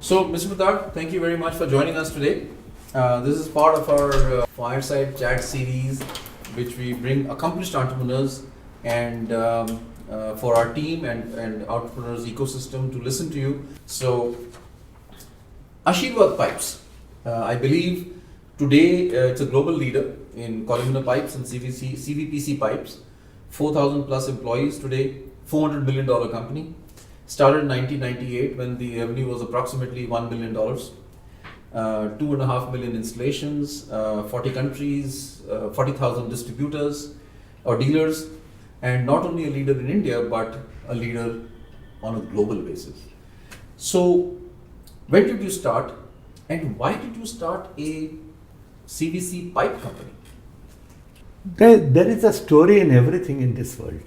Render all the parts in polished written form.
So, Mr. Poddar, thank you very much for joining us today. This is part of our Fireside chat series, which we bring accomplished entrepreneurs and for our team and entrepreneurs ecosystem to listen to you. So, Aashirvad Pipes, I believe today it's a global leader in columnar pipes and CVPC pipes. 4,000 plus employees today, $400 million company. Started in 1998 when the revenue was approximately $1 billion. 2.5 million installations, 40 countries, 40,000 distributors or dealers, and not only a leader in India but a leader on a global basis. So, when did you start, and why did you start a CVC pipe company? There is a story in everything in this world,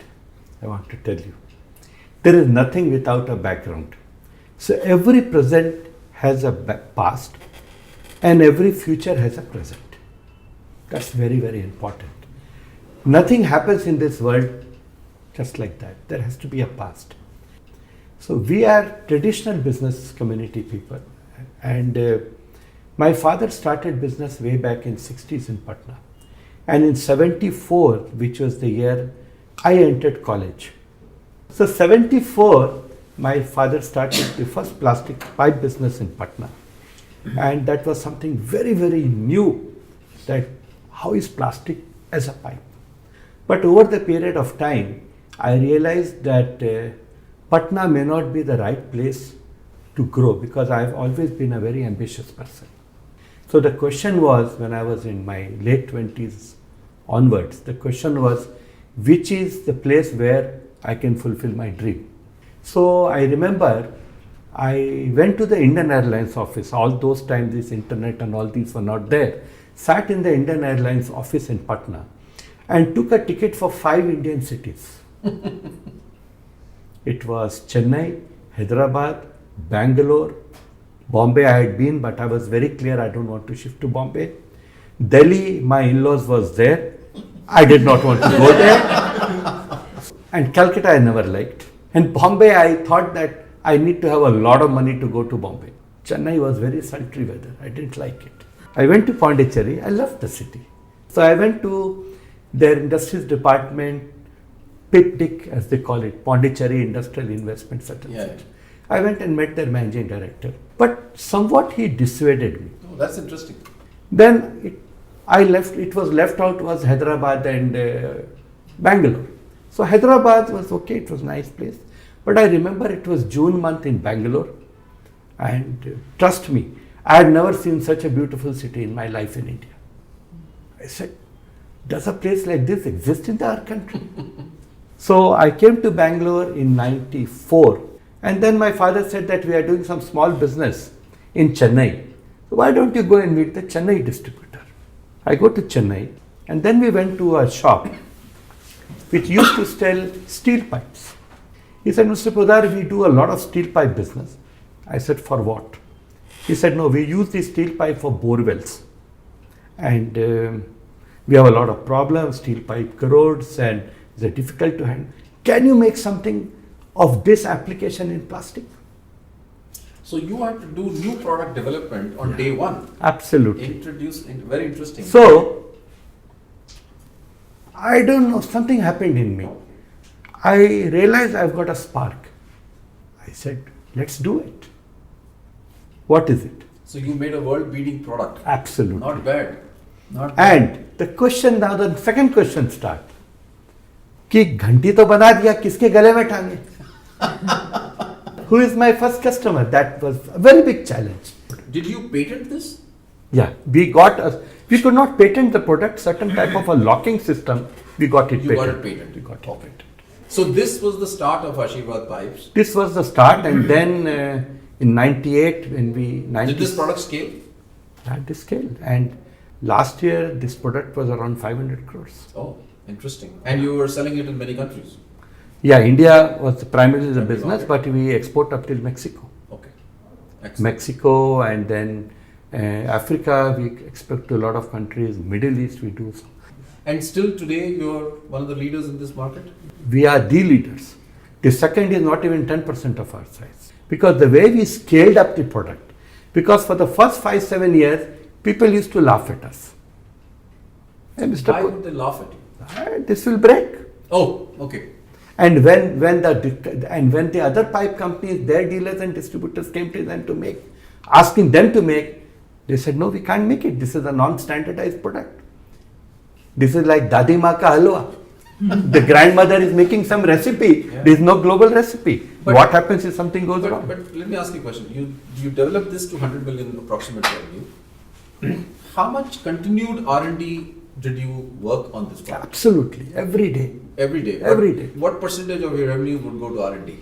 I want to tell you. There is nothing without a background. So every present has a past and every future has a present. That's very, very important. Nothing happens in this world just like that. There has to be a past. So we are traditional business community people, and my father started business way back in 60s in Patna. And in 74, which was the year I entered college. So 74, my father started the first plastic pipe business in Patna. And that was something very, very new, that how is plastic as a pipe. But over the period of time, I realized that Patna may not be the right place to grow, because I've always been a very ambitious person. So the question was, when I was in my late 20s onwards, the question was, which is the place where I can fulfill my dream? So I remember I went to the Indian Airlines office. All those times this internet and all these were not there. Sat in the Indian Airlines office in Patna and took a ticket for 5 Indian cities. It was Chennai, Hyderabad, Bangalore, Bombay I had been, but I was very clear I don't want to shift to Bombay. Delhi, my in-laws was there. I did not want to go there. And Calcutta I never liked. And Bombay, I thought that I need to have a lot of money to go to Bombay. Chennai was very sultry weather. I didn't like it. I went to Pondicherry. I loved the city. So I went to their industries department, PIPDIC as they call it, Pondicherry Industrial Investment Certificate. Yeah. I went and met their managing director. But somewhat he dissuaded me. Oh, that's interesting. Then I left. It was left out was Hyderabad and Bangalore. So Hyderabad was okay, it was a nice place. But I remember it was June month in Bangalore, and trust me, I had never seen such a beautiful city in my life in India. I said, does a place like this exist in our country? So I came to Bangalore in 94, and then my father said that we are doing some small business in Chennai. So why don't you go and meet the Chennai distributor? I go to Chennai, and then we went to a shop which used to sell steel pipes. He said, Mr. Poddar, we do a lot of steel pipe business. I said, for what? He said, no, we use the steel pipe for bore wells. And we have a lot of problems, steel pipe corrodes and they're difficult to handle. Can you make something of this application in plastic? So you have to do new product development on day one. Absolutely. Very interesting. So, I don't know, something happened in me. I realized I've got a spark. I said, let's do it. What is it? So you made a world-beating product. Absolutely. Not bad. Not bad. And the question now, the second question start. कि घंटी तो बना दिया, किसके गले में टांगे? Who is my first customer? That was a very big challenge. Did you patent this? Yeah, we could not patent the product, certain type of a locking system, we got it patented. You got it patented. We got it patented. So this was the start of Aashirvad Pipes? This was the start, and then in 98 when we... Did this product scale? Had this scale, and last year this product was around 500 crores. Oh, interesting. And you were selling it in many countries? Yeah, India was primarily the business, but we export up till Mexico. Okay. Excellent. Mexico, and then Africa, we export to a lot of countries. Middle East, we do. And still today, you're one of the leaders in this market? We are the leaders. The second is not even 10% of our size. Because the way we scaled up the product, Because for the first 5-7 years, people used to laugh at us. Hey, Mr. Why would they laugh at you? This will break. Oh, okay. And when the other pipe companies, their dealers and distributors came to them to make, asking them to make, they said, no, we can't make it. This is a non-standardized product. This is like Dadi Ma ka halwa. The grandmother is making some recipe. Yeah. There is no global recipe. But what happens if something goes wrong? But let me ask you a question. You developed this to 100 million approximate revenue. How much continued R&D did you work on this product? Absolutely, every day. Every day. Every day. What percentage of your revenue would go to R&D?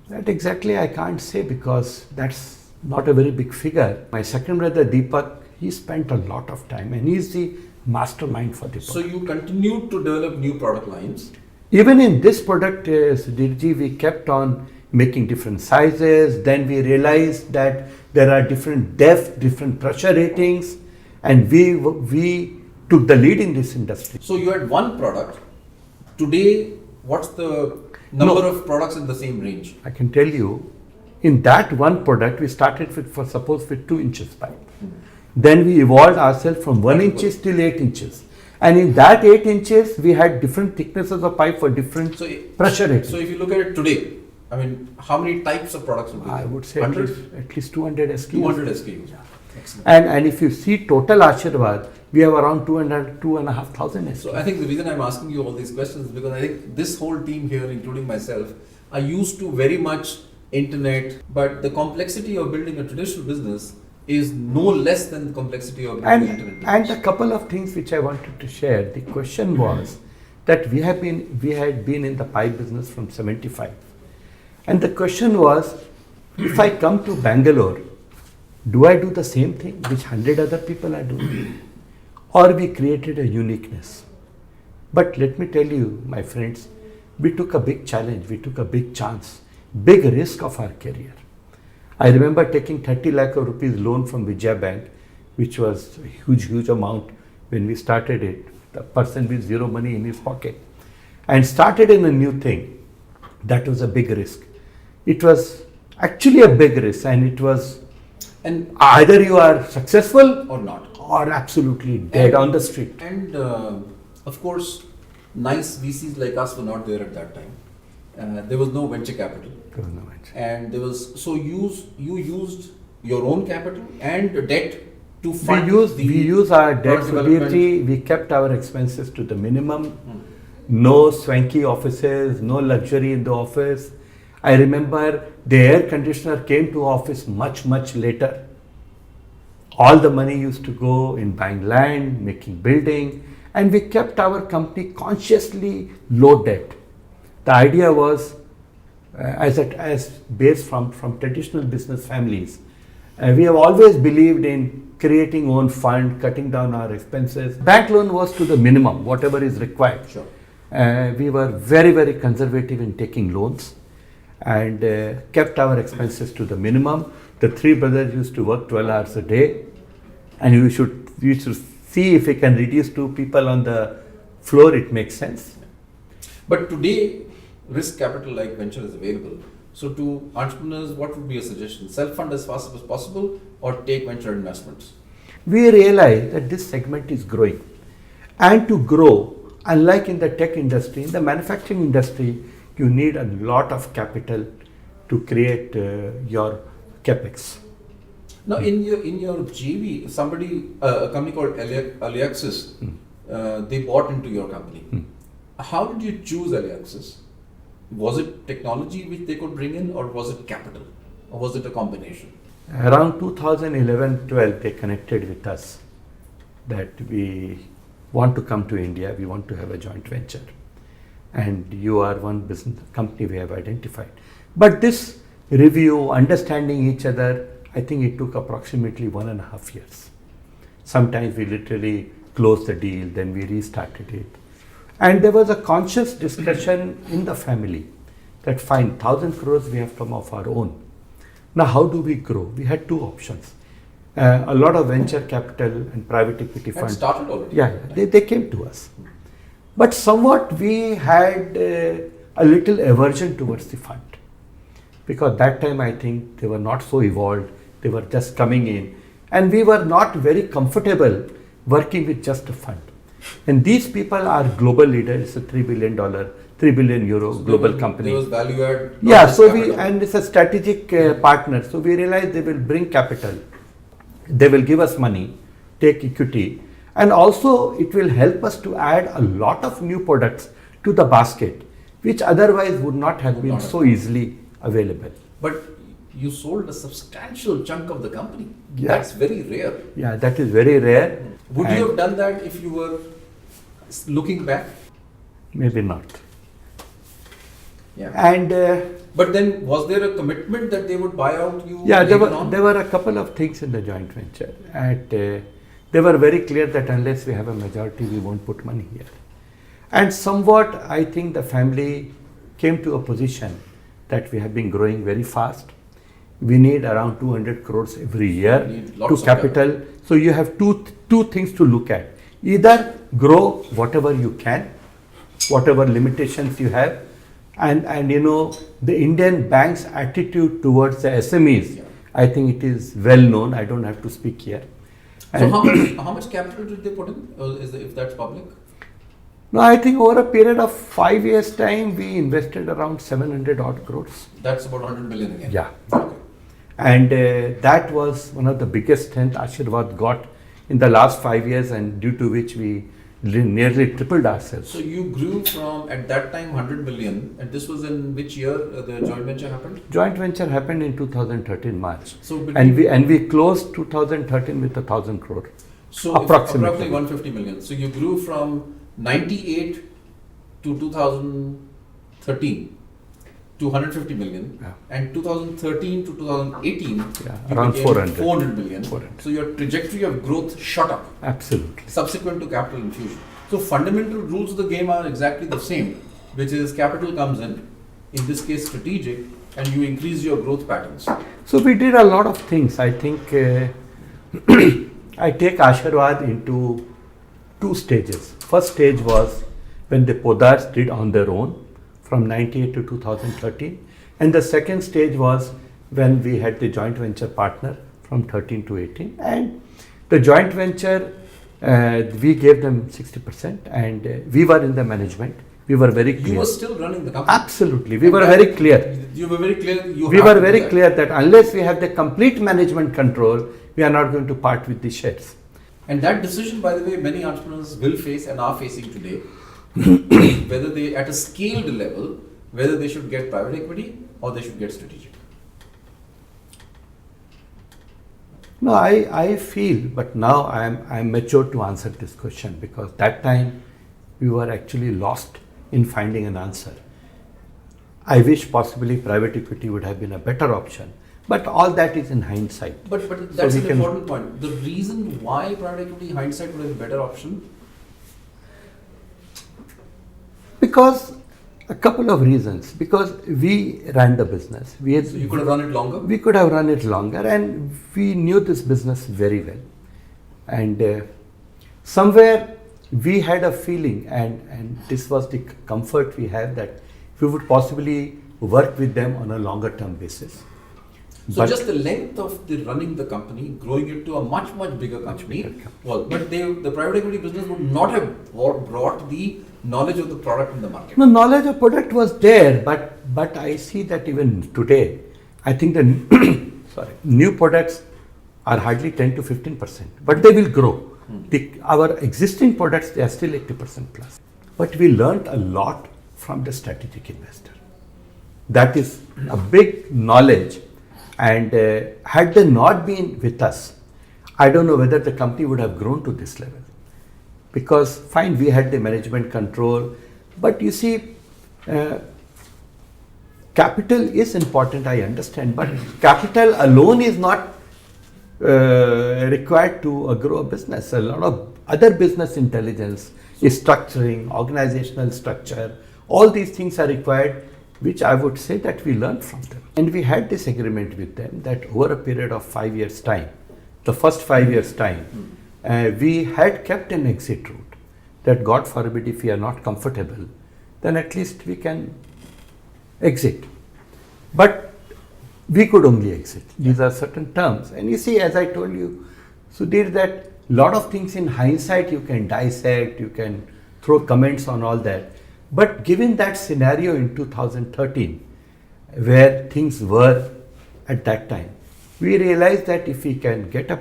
That exactly I can't say because that's not a very big figure. My second brother Deepak, he spent a lot of time and he's the mastermind for the product. So you continued to develop new product lines. Even in this product, Sudhirji, we kept on making different sizes. Then we realized that there are different depth, different pressure ratings, and we took the lead in this industry. So you had one product. Today, what's the number of products in the same range? I can tell you, in that one product, we started with 2 inches pipe. Then we evolved ourselves from 1 inches till 8 inches. And in that 8 inches, we had different thicknesses of pipe for different pressure ratings. So if you look at it today, I mean, how many types of products would be there? I would say at least 200 SKUs. 200 SKUs. Yeah. Excellent. And if you see total Aashirvad, we have around 2,500 SKUs. So I think the reason I'm asking you all these questions is because I think this whole team here, including myself, are used to very much internet, but the complexity of building a traditional business is no less than the complexity of building an internet business. And a couple of things which I wanted to share. The question was that we had been in the pipe business from 75. And the question was, if I come to Bangalore, do I do the same thing which 100 other people are doing? Or we created a uniqueness? But let me tell you, my friends, we took a big challenge, we took a big chance, big risk of our career. I remember taking 30 lakh of rupees loan from Vijaya Bank, which was a huge amount when we started it. The person with zero money in his pocket. And started in a new thing. That was a big risk. It was actually a big risk, and it was, and either you are successful or not, or absolutely dead on the street. And of course, nice VCs like us were not there at that time. There was no venture capital. There was no venture. And there was, so you used your own capital and debt to fund we use our debt, Sudhirji. We kept our expenses to the minimum. No swanky offices, no luxury in the office. I remember the air conditioner came to office much later. All the money used to go in buying land, making building, and we kept our company consciously low debt. The idea was, as based from traditional business families, we have always believed in creating own fund, cutting down our expenses. Bank loan was to the minimum, whatever is required. Sure. We were very conservative in taking loans and kept our expenses to the minimum. The 3 brothers used to work 12 hours a day, and we should see if we can reduce 2 people on the floor. It makes sense. But today, risk capital like venture is available. So to entrepreneurs, what would be a suggestion? Self-fund as fast as possible or take venture investments? We realize that this segment is growing. And to grow, unlike in the tech industry, in the manufacturing industry, you need a lot of capital to create your capex. Now, in your JV, a company called Aliaxis, they bought into your company. How did you choose Aliaxis? Was it technology which they could bring in, or was it capital, or was it a combination? Around 2011-12, they connected with us that we want to come to India, we want to have a joint venture. And you are one business company we have identified. But this review, understanding each other, I think it took approximately 1.5 years. Sometimes we literally closed the deal, then we restarted it. And there was a conscious discussion in the family that fine, 1,000 crores we have come of our own. Now how do we grow? We had 2 options. A lot of venture capital and private equity funds. Started already. Yeah, they came to us. But somewhat we had a little aversion towards the fund. Because that time I think they were not so evolved. They were just coming in, and we were not very comfortable working with just a fund. And these people are global leaders. It's a $3 billion, €3 billion global company. There was value add. Yeah, so and it's a strategic partner. So we realized they will bring capital, they will give us money, take equity, and also it will help us to add a lot of new products to the basket, which otherwise would not have been so easily available. But you sold a substantial chunk of the company. Yeah. That's very rare. Yeah, that is very rare. Would you have done that if you were looking back? Maybe not. Yeah. And but then, was there a commitment that they would buy out you? yeah, there later on? were a couple of things in the joint venture, and they were very clear that unless we have a majority, we won't put money here. And somewhat, I think the family came to a position that we have been growing very fast. We need around 200 crores every year to capital. So you have two things to look at. Either grow whatever you can, whatever limitations you have, and you know, the Indian bank's attitude towards the SMEs, I think it is well known. I don't have to speak here. So how much capital did they put in, if that's public? No, I think over a period of 5 years' time, we invested around 700 odd crores. That's about 100 million again. Yeah. Okay. And that was one of the biggest strength Aashirvad got in the last 5 years, and due to which we nearly tripled ourselves. So you grew from, at that time, 100 million, and this was in which year the joint venture happened? Joint venture happened in 2013 March. So and we closed 2013 with 1,000 crore. So approximately 150 million. So you grew from 98 to 2013 to 150 million, and 2013 to 2018 around 400 million. 400. So your trajectory of growth shot up. Absolutely. Subsequent to capital infusion. So fundamental rules of the game are exactly the same, which is capital comes in this case strategic, and you increase your growth patterns. So we did a lot of things. I think I take Aashirvad into two stages. First stage was when the Poddars did on their own from 98 to 2013, and the second stage was when we had the joint venture partner from 13 to 18, and the joint venture we gave them 60%, and we were in the management. We were very clear. You were still running the company. Absolutely, we were very clear. You were very clear. We were very clear that unless we have the complete management control, we are not going to part with the shares. And that decision, by the way, many entrepreneurs will face and are facing today. Whether they, at a scaled level, whether they should get private equity or they should get strategic. No, I feel, but now I am mature to answer this question, because that time we were actually lost in finding an answer. I wish possibly private equity would have been a better option, but all that is in hindsight. But that's an important point. The reason why private equity hindsight would have been a better option? Because a couple of reasons. Because we ran the business. So you could have run it longer? We could have run it longer, and we knew this business very well. And somewhere we had a feeling, and this was the comfort we had, that we would possibly work with them on a longer term basis. So just the length of the running the company, growing it to a much bigger company, but the private equity business would not have brought the knowledge of the product in the market. No, knowledge of product was there, but I see that even today, I think the new products are hardly 10 to 15%, but they will grow. Our existing products, they are still 80% plus. But we learned a lot from the strategic investor. That is a big knowledge. And had they not been with us, I don't know whether the company would have grown to this level. Because fine, we had the management control, but you see, capital is important, I understand, but capital alone is not required to grow a business. A lot of other business intelligence is structuring, organizational structure, all these things are required, which I would say that we learned from them. And we had this agreement with them that over a period of 5 years' time, the first 5 years' time, we had kept an exit route, that God forbid if we are not comfortable, then at least we can exit. But we could only exit. These are certain terms. And you see, as I told you, Sudhir, that lot of things in hindsight you can dissect, you can throw comments on all that. But given that scenario in 2013, where things were at that time, we realized that if we can get a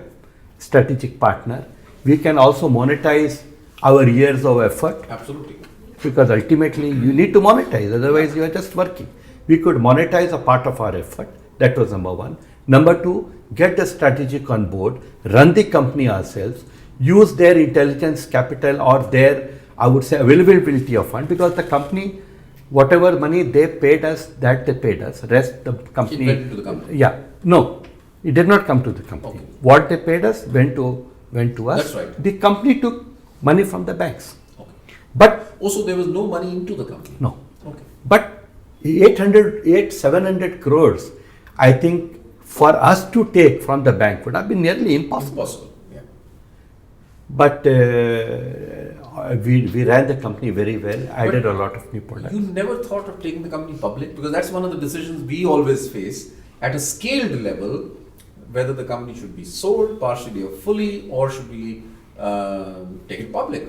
strategic partner, we can also monetize our years of effort. Absolutely. Because ultimately you need to monetize, otherwise you are just working. We could monetize a part of our effort. That was number one. Number two, get the strategic on board, run the company ourselves, use their intelligence capital or their, I would say, availability of fund, because the company, whatever money they paid us, that they paid us, rest the company. It went to the company. Yeah. No, it did not come to the company. Okay. What they paid us went to us. That's right. The company took money from the banks. Okay. But Also, there was no money into the company. no. Okay. But 700 crores, I think for us to take from the bank would have been nearly impossible. Impossible. Yeah. But we ran the company very well, added a lot of new products. You never thought of taking the company public, because that's one of the decisions we always face at a scaled level, whether the company should be sold partially or fully, or should we take it public.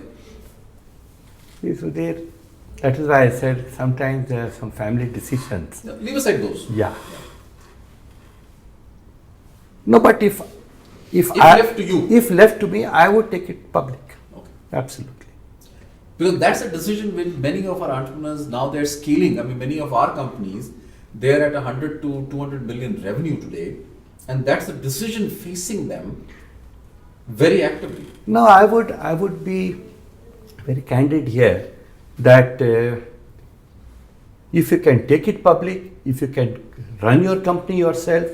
So that is why I said sometimes there are some family decisions. Now, leave aside those. Yeah. No, but if left to you. if left to me, I would take it public. Okay. Absolutely. Because that's a decision when many of our entrepreneurs, now they're scaling. I mean, many of our companies, they're at 100 to 200 million revenue today. And that's a decision facing them very actively. No, I would be very candid here that if you can take it public, if you can run your company yourself,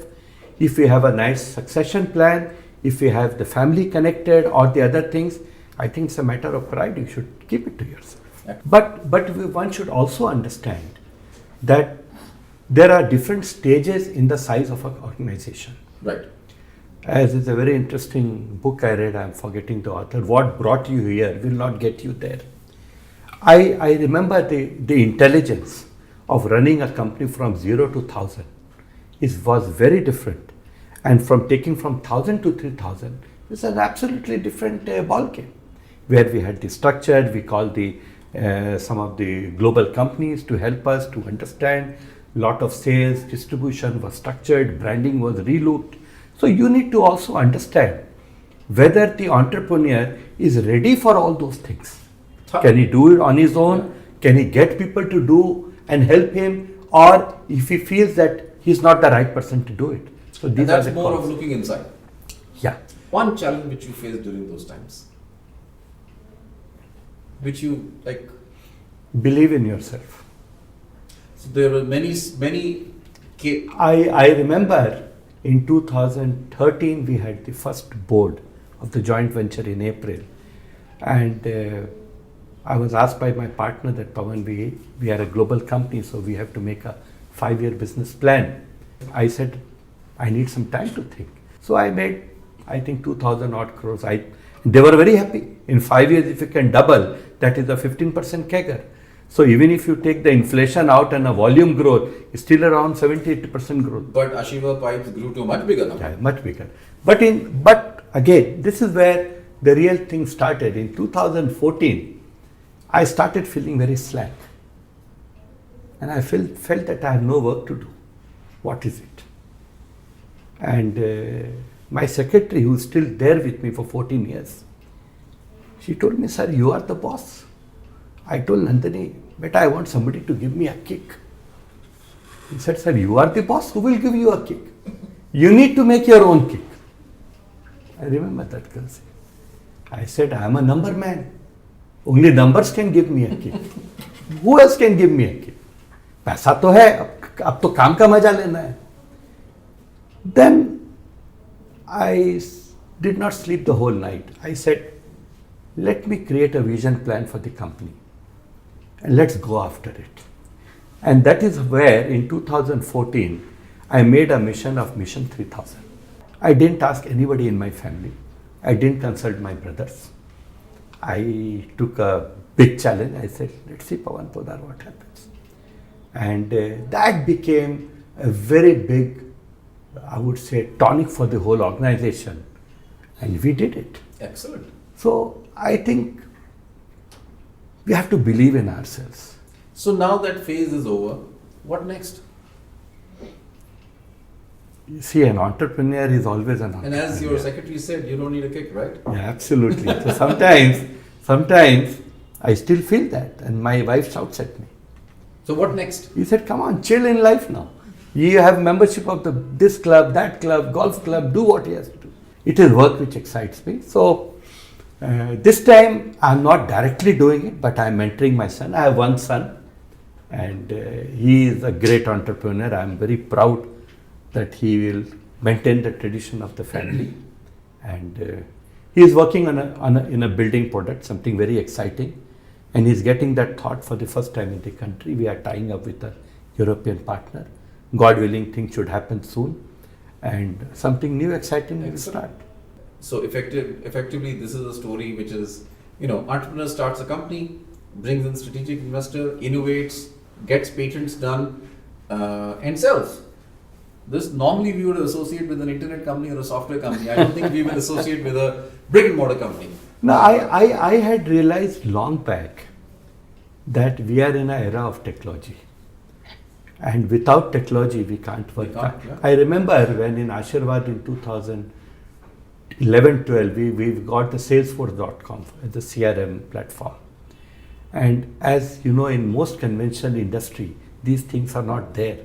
if you have a nice succession plan, if you have the family connected or the other things, I think it's a matter of pride. You should keep it to yourself. Yeah. But one should also understand that there are different stages in the size of an organization. Right. As it's a very interesting book I read, I'm forgetting the author, What Brought You Here Will Not Get You There. I remember the intelligence of running a company from 0 to 1,000 was very different. And from taking from 1,000 to 3,000 is an absolutely different ballgame, where we had the structure, we called some of the global companies to help us to understand. Lot of sales, distribution was structured, branding was relooked. So you need to also understand whether the entrepreneur is ready for all those things. Can he do it on his own? Yeah. Can he get people to do and help him? Or if he feels that he's not the right person to do it. So these And that's are the more calls. of looking inside. Yeah. One challenge which you faced during those times, which you like. Believe in yourself. So there were many. I remember in 2013 we had the first board of the joint venture in April, and I was asked by my partner that, Pawan, we are a global company, so we have to make a 5-year business plan. I said, I need some time to think. So I made, I think, 2,000 odd crores. They were very happy. In 5 years, if you can double, that is a 15% CAGR. So even if you take the inflation out and a volume growth, it's still around 70-80% growth. But Aashirvad pipes grew to a much bigger number. Yeah, much bigger. But again, this is where the real thing started. In 2014, I started feeling very slack. And I felt that I have no work to do. What is it? And my secretary, who's still there with me for 14 years, she told me, sir, you are the boss. I told Nandini, but I want somebody to give me a kick. He said, sir, you are the boss. Who will give you a kick? You need to make your own kick. I remember that girl saying. I said, I am a number man. Only numbers can give me a kick. Who else can give me a kick? पैसा तो है, अब तो काम का मजा लेना है. Then I did not sleep the whole night. I said, let me create a vision plan for the company and let's go after it. And that is where in 2014 I made a mission of Mission 3000. I didn't ask anybody in my family. I didn't consult my brothers. I took a big challenge. I said, let's see, Pawan Poddar, what happens. And that became a very big I would say, tonic for the whole organization. And we did it. Excellent. So I think we have to believe in ourselves. So now that phase is over, what next? You see, an entrepreneur is always an entrepreneur. And as your secretary said, you don't need a kick, right? Yeah, absolutely. So sometimes I still feel that, and my wife shouts at me. So what next? He said, "Come on, chill in life now. You have membership of this club, that club, golf club. Do what he has to do." It is work which excites me. So this time I'm not directly doing it, but I'm mentoring my son. I have one son, and he is a great entrepreneur. I'm very proud that he will maintain the tradition of the family, and he is working in a building product, something very exciting, and he's getting that thought for the first time in the country. We are tying up with a European partner. God willing, things should happen soon, and something new, exciting will start. So effectively, this is a story which is, entrepreneur starts a company, brings in strategic investor, innovates, gets patents done, and sells. This normally we would associate with an internet company or a software company. I don't think we will associate with a brick and mortar company. No, I had realized long back that we are in an era of technology. And without technology, we can't work. I remember when in Aashirvad in 2011-12, we got the Salesforce.com as the CRM platform. And as you know, in most conventional industry, these things are not there.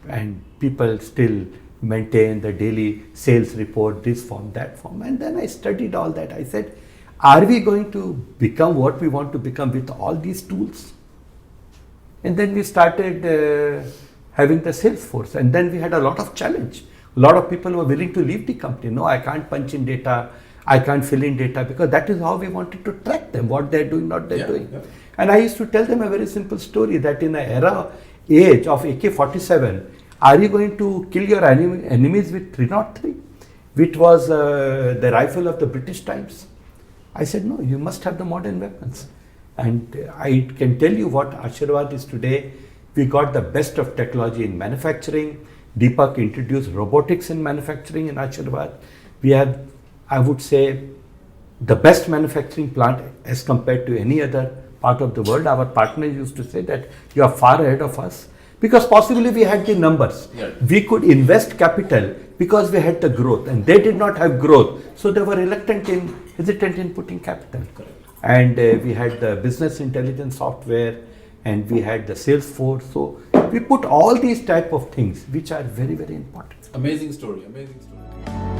And people still maintain the daily sales report, this form, that form. And then I studied all that. I said, are we going to become what we want to become with all these tools? And then we started having the Salesforce, and then we had a lot of challenge. A lot of people were willing to leave the company. No, I can't punch in data, I can't fill in data, because that is how we wanted to track them, what they're doing, not they're doing. Yeah. And I used to tell them a very simple story that in the age of AK-47, are you going to kill your enemies with 303, which was the rifle of the British times? I said, no, you must have the modern weapons. And I can tell you what Aashirvad is today. We got the best of technology in manufacturing. Deepak introduced robotics in manufacturing in Aashirvad. We have, I would say, the best manufacturing plant as compared to any other part of the world. Our partners used to say that you are far ahead of us, because possibly we had the numbers. Yeah. We could invest capital because we had the growth, and they did not have growth. So they were hesitant in putting capital. Correct. And we had the business intelligence software, and we had the Salesforce. So we put all these type of things which are very, very important. Amazing story, amazing story.